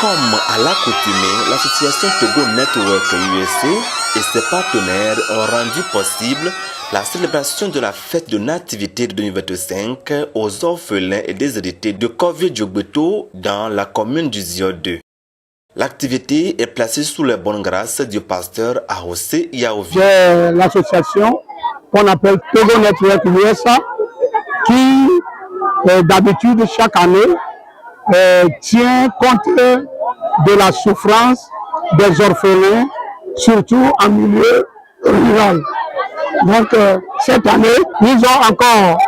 Comme à l'accoutumée, l'association Togo Network USA et ses partenaires ont rendu possible la célébration de la fête de nativité de 2025 aux orphelins et déshérités de Kovie-Djogbeto dans la commune du Zio 2. L'activité est placée sous les bonnes grâces du pasteur Ahosé Yaovi. C'est l'association qu'on appelle Togo Network USA qui, d'habitude, chaque année, tient compte de la souffrance des orphelins, surtout en milieu rural. Donc, cette année, nous avons encore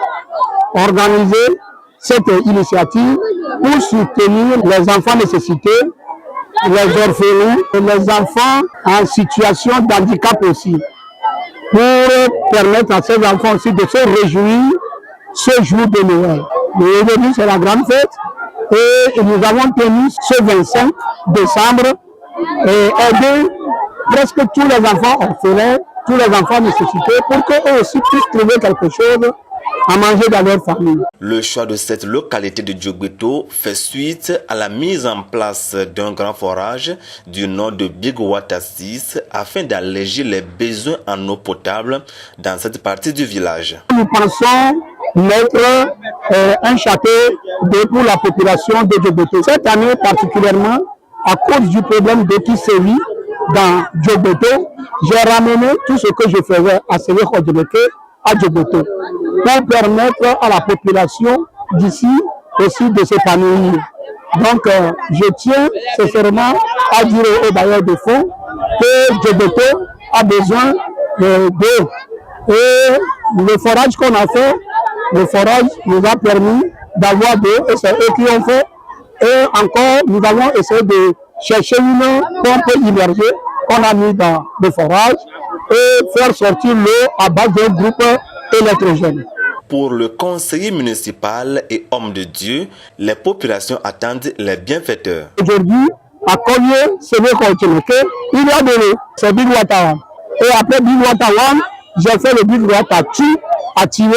organisé cette initiative pour soutenir les enfants nécessités, les orphelins et les enfants en situation d'handicap aussi, pour permettre à ces enfants aussi de se réjouir ce jour de Noël. Aujourd'hui, c'est la grande fête et nous avons tenu ce 25 décembre et aider presque tous les enfants orphelins, tous les enfants nécessités pour qu'eux aussi puissent trouver quelque chose à manger dans leur famille. Le choix de cette localité de Djogbeto fait suite à la mise en place d'un grand forage du nom de Big Water 6 afin d'alléger les besoins en eau potable dans cette partie du village. Nous pensons mettre un château pour la population de Djogbeto. Cette année particulièrement, à cause du problème d'eau qui sévit dans Djogbeto, j'ai ramené tout ce que je faisais à Sévé-Kodjebeke à Djogbeto pour permettre à la population d'ici aussi de s'épanouir. Donc, je tiens sincèrement à dire aux bailleurs de fonds que Djogbeto a besoin d'eau. Et le forage qu'on a fait, le forage nous a permis d'avoir d'eau et c'est eux qui ont fait. Et encore, nous avons essayé de chercher une pompe immergée qu'on a mis dans le forage et faire sortir l'eau à base d'un groupe électrogène. Pour le conseiller municipal et homme de Dieu, les populations attendent les bienfaiteurs. Aujourd'hui, à Kovie, il y a de l'eau, c'est Big Water 1. Et après Big Water 1, j'ai fait le Big Water 2 à tirer.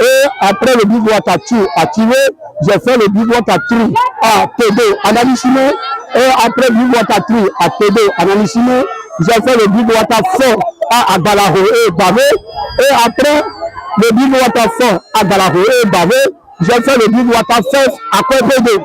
Et après le Big Water 2 à tirer, j'ai fait le Big Water 3 à T2 analysé. Et après Big Water 3 à T2 analysé, j'ai fait le Big Water 4 à Agalaho et Bavé. Et après le Big Water 4 à Agalaho et Bavé, j'ai fait le Big Water 5 à Kopedo.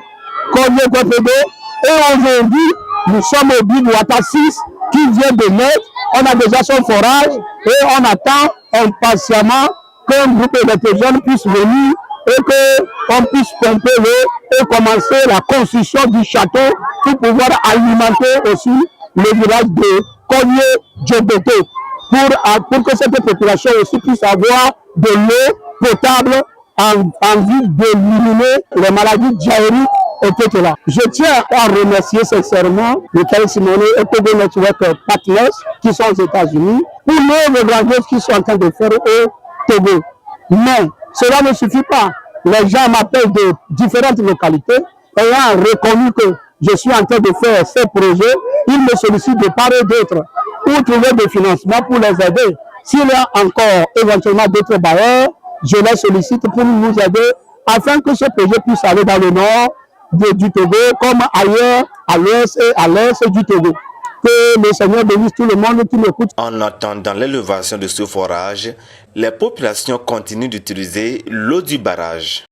Et aujourd'hui, nous sommes au Big Water 6 qui vient de naître. On a déjà son forage et on attend impatiemment qu'un groupe électrogène puisse venir et qu'on puisse pomper l'eau et commencer la construction du château pour pouvoir alimenter aussi le village de Kovie-Djogbeto pour que cette population aussi puisse avoir de l'eau potable en vue d'éliminer les maladies diarrhéiques, etc. Je tiens à remercier sincèrement Michael Simone et Togo Network Partners qui sont aux États-Unis pour l'œuvre grandieuse qu'ils sont en train de faire au Togo. Mais cela ne suffit pas. Les gens m'appellent de différentes localités ayant reconnu que je suis en train de faire ces projets. Ils me sollicitent de part et d'autre pour trouver des financements pour les aider. S'il y a encore éventuellement d'autres bailleurs, je les sollicite pour nous aider afin que ce projet puisse aller dans le nord du Togo comme ailleurs à l'ouest et à l'est du Togo. Que le Seigneur bénisse tout le monde qui m'écoute. En attendant l'élevation de ce forage, les populations continuent d'utiliser l'eau du barrage.